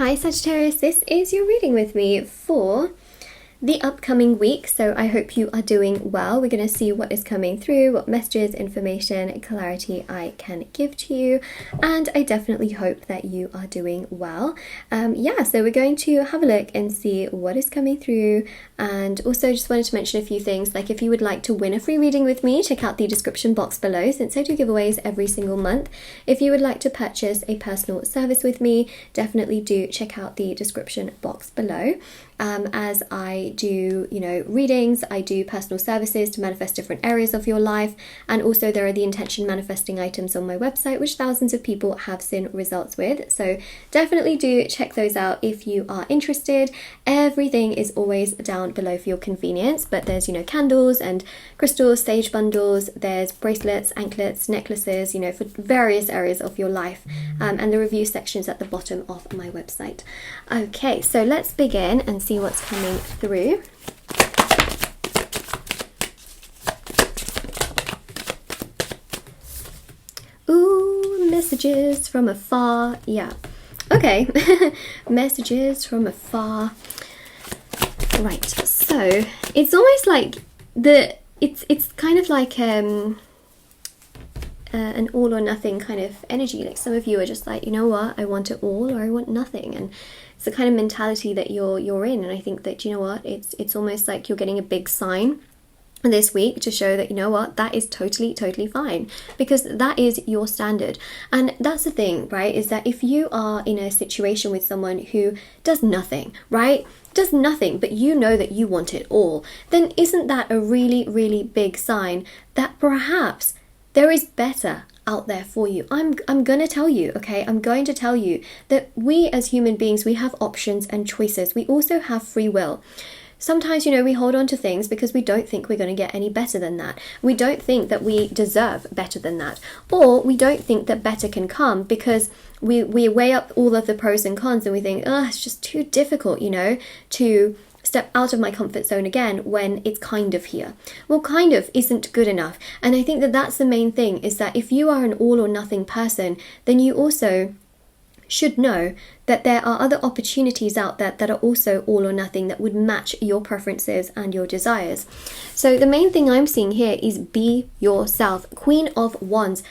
Hi Sagittarius, this is your reading with me for the upcoming week, so I hope you are doing well. We're going to see what is coming through, what messages, information, clarity I can give to you, and I definitely hope that you are doing well. So we're going to have a look and see what is coming through, and also just wanted to mention a few things, like if you would like to win a free reading with me, check out the description box below since I do giveaways every single month. If you would like to purchase a personal service with me, definitely do check out the description box below. As I do, readings, I do personal services to manifest different areas of your life, and also there are the intention manifesting items on my website, which thousands of people have seen results with. So definitely do check those out if you are interested. Everything is always down below for your convenience, but there's, candles and crystals, sage bundles, there's bracelets, anklets, necklaces, for various areas of your life, and the review section's at the bottom of my website. Okay, so let's begin and see what's coming through. Ooh, messages from afar. Yeah. Okay. Messages from afar. Right. So it's almost like it's kind of like an all or nothing kind of energy. Like some of you are just like, you know what, I want it all or I want nothing, and it's the kind of mentality that you're in. And I think that, you know what, it's almost like you're getting a big sign this week to show that, you know what, that is totally fine, because that is your standard. And that's the thing, right, is that if you are in a situation with someone who does nothing, right, does nothing, but you know that you want it all, then isn't that a really big sign that perhaps there is better out there for you? I'm going to tell you, okay? I'm going to tell you that we as human beings, we have options and choices. We also have free will. Sometimes, we hold on to things because we don't think we're going to get any better than that. We don't think that we deserve better than that. Or we don't think that better can come because we weigh up all of the pros and cons and we think, it's just too difficult, to step out of my comfort zone again when it's kind of here. Well, kind of isn't good enough. And I think that that's the main thing, is that if you are an all or nothing person, then you also should know that there are other opportunities out there that are also all or nothing, that would match your preferences and your desires. So the main thing I'm seeing here is be yourself. Queen of Wands.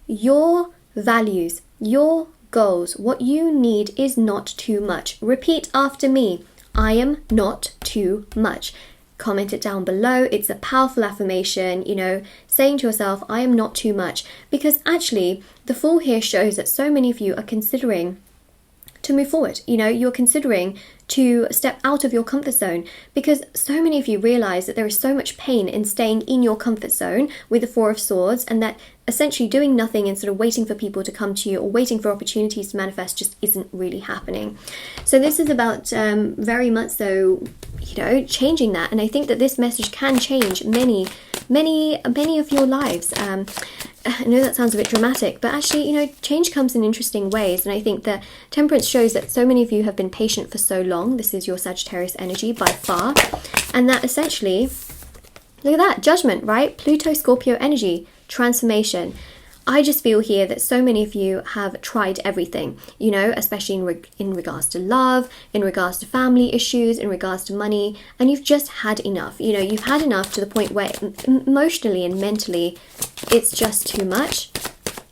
Your values, your goals, what you need is not too much. Repeat after me. I am not too much. Comment it down below. It's a powerful affirmation, saying to yourself, I am not too much. Because actually, the Fool here shows that so many of you are considering to move forward. You're considering to step out of your comfort zone, because so many of you realize that there is so much pain in staying in your comfort zone with the Four of Swords, and that essentially doing nothing and sort of waiting for people to come to you or waiting for opportunities to manifest just isn't really happening. So this is about very much so, changing that. And I think that this message can change many of your lives. I know that sounds a bit dramatic, but actually, change comes in interesting ways. And I think that Temperance shows that so many of you have been patient for so long. This is your Sagittarius energy by far. And that essentially, look at that, Judgment, right? Pluto, Scorpio energy, transformation. I just feel here that so many of you have tried everything, especially in regards to love, in regards to family issues, in regards to money, and you've just had enough. You've had enough to the point where emotionally and mentally it's just too much.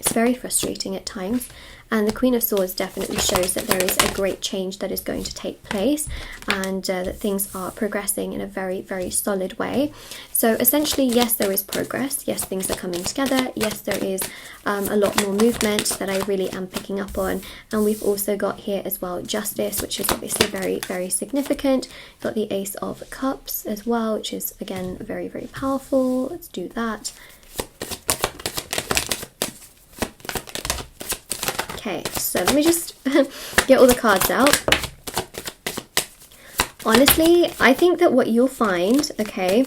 It's very frustrating at times. And the Queen of Swords definitely shows that there is a great change that is going to take place, and that things are progressing in a very solid way. So essentially, yes, there is progress. Yes, things are coming together. Yes, there is a lot more movement that I really am picking up on. And we've also got here as well Justice, which is obviously very significant. Got the Ace of Cups as well, which is again very powerful. Let's do that. Okay, so let me just get all the cards out. Honestly, I think that what you'll find, okay,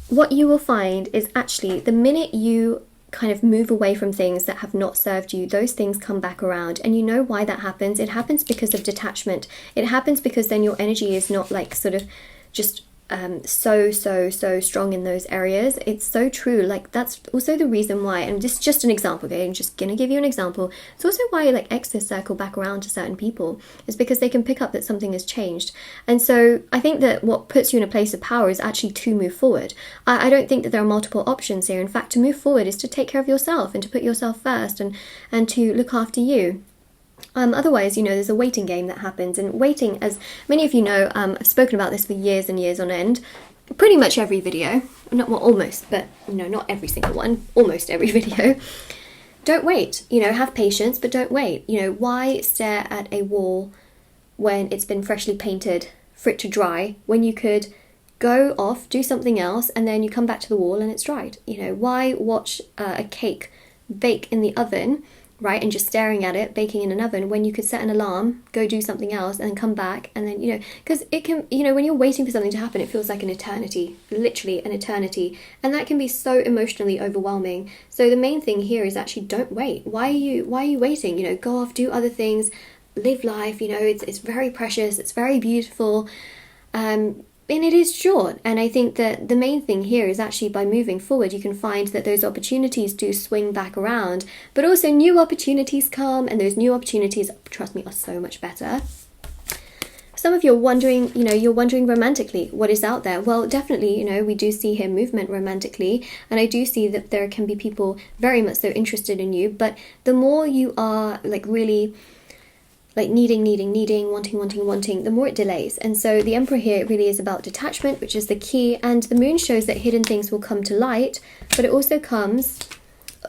what you will find is actually the minute you kind of move away from things that have not served you, those things come back around. And you know why that happens? It happens because of detachment. It happens because then your energy is not like sort of just so strong in those areas. It's so true. Like, that's also the reason why, and this is just an example, okay, I'm just gonna give you an example. It's also why like exes circle back around to certain people, is because they can pick up that something has changed. And so I think that what puts you in a place of power is actually to move forward. I don't think that there are multiple options here. In fact, to move forward is to take care of yourself and to put yourself first, and to look after you. Otherwise, you know, there's a waiting game that happens, and waiting, as many of you know, I've spoken about this for years and years on end, pretty much every video, not, well, almost, but no, not every single one, almost every video. Don't wait, you know, have patience, but don't wait. You know, why stare at a wall when it's been freshly painted for it to dry, when you could go off, do something else, and then you come back to the wall and it's dried? You know, why watch a cake bake in the oven, right, and just staring at it baking in an oven, when you could set an alarm, go do something else, and then come back, and then, you know, because it can, you know, when you're waiting for something to happen, it feels like an eternity, literally an eternity, and that can be so emotionally overwhelming. So the main thing here is actually don't wait. Why are you waiting? You know, go off, do other things, live life. You know, it's very precious, it's very beautiful, and it is short. And I think that the main thing here is actually by moving forward, you can find that those opportunities do swing back around, but also new opportunities come, and those new opportunities, trust me, are so much better. Some of you are wondering, you know, you're wondering romantically, what is out there? Well, definitely, you know, we do see here movement romantically, and I do see that there can be people very much so interested in you, but the more you are like really like needing, wanting, the more it delays. And so the Emperor here really is about detachment, which is the key, and the Moon shows that hidden things will come to light, but it also comes,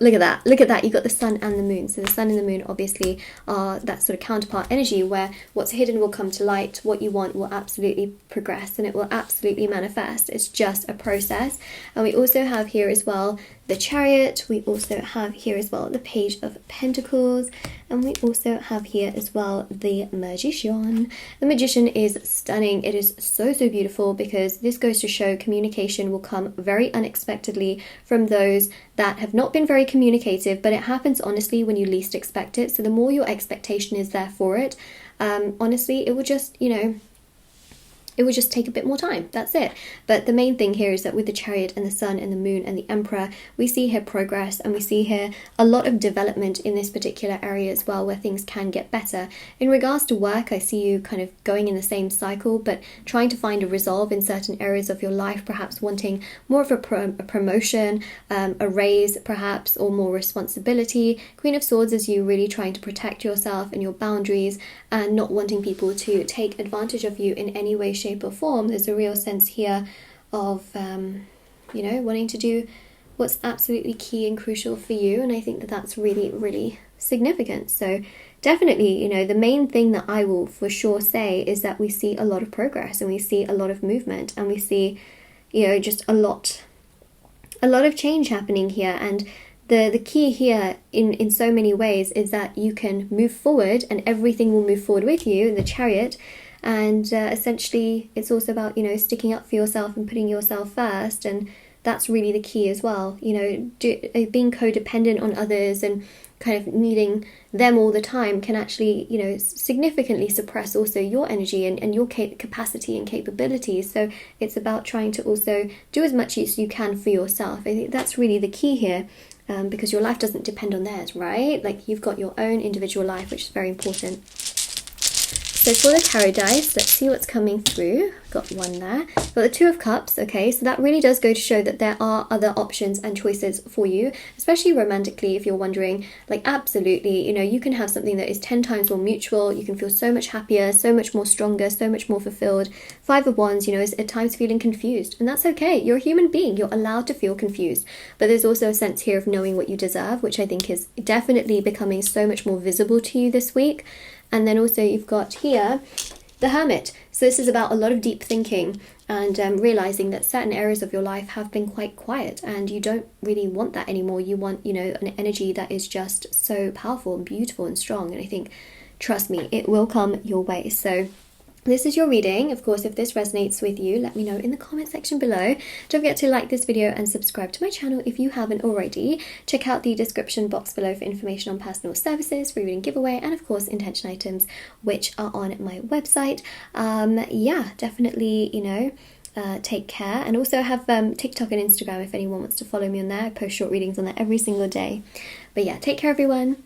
look at that, you got the Sun and the Moon. So the Sun and the Moon obviously are that sort of counterpart energy, where what's hidden will come to light, what you want will absolutely progress, and it will absolutely manifest. It's just a process. And we also have here as well the Chariot, we also have here as well the Page of Pentacles, and we also have here as well the Magician. The Magician is stunning. It is so beautiful, because this goes to show communication will come very unexpectedly from those that have not been very communicative, but it happens honestly when you least expect it. So the more your expectation is there for it, honestly, it will just, you know, it will just take a bit more time. That's it. But the main thing here is that with the Chariot and the Sun and the Moon and the Emperor, we see here progress, and we see here a lot of development in this particular area as well, where things can get better. In regards to work, I see you kind of going in the same cycle, but trying to find a resolve in certain areas of your life, perhaps wanting more of a promotion, a raise perhaps, or more responsibility. Queen of Swords is you really trying to protect yourself and your boundaries, and not wanting people to take advantage of you in any way, shape or form. There's a real sense here of, you know, wanting to do what's absolutely key and crucial for you. And I think that that's really significant. So definitely, you know, the main thing that I will for sure say is that we see a lot of progress, and we see a lot of movement, and we see, you know, just a lot of change happening here. And the key here in so many ways is that you can move forward, and everything will move forward with you in the Chariot. And essentially it's also about, you know, sticking up for yourself and putting yourself first, and that's really the key as well. You know, being codependent on others and kind of needing them all the time can actually, you know, significantly suppress also your energy and your capacity and capabilities. So it's about trying to also do as much as you can for yourself. I think that's really the key here, because your life doesn't depend on theirs, right? Like, you've got your own individual life, which is very important. So for the tarot dice, let's see what's coming through. Got one there. Got the Two of Cups, okay, so that really does go to show that there are other options and choices for you, especially romantically, if you're wondering. Like, absolutely, you know, you can have something that is 10 times more mutual. You can feel so much happier, so much more stronger, so much more fulfilled. Five of Wands, you know, is at times feeling confused, and that's okay. You're a human being. You're allowed to feel confused. But there's also a sense here of knowing what you deserve, which I think is definitely becoming so much more visible to you this week. And then also you've got here the Hermit. So this is about a lot of deep thinking and realizing that certain areas of your life have been quite quiet, and you don't really want that anymore. You want, you know, an energy that is just so powerful and beautiful and strong. And I think, trust me, it will come your way. So this is your reading. Of course, if this resonates with you, let me know in the comment section below. Don't forget to like this video and subscribe to my channel if you haven't already. Check out the description box below for information on personal services, free reading giveaway, and of course intention items, which are on my website. Yeah, definitely, you know, take care, and also have TikTok and Instagram if anyone wants to follow me on there. I post short readings on there every single day. But yeah, take care everyone.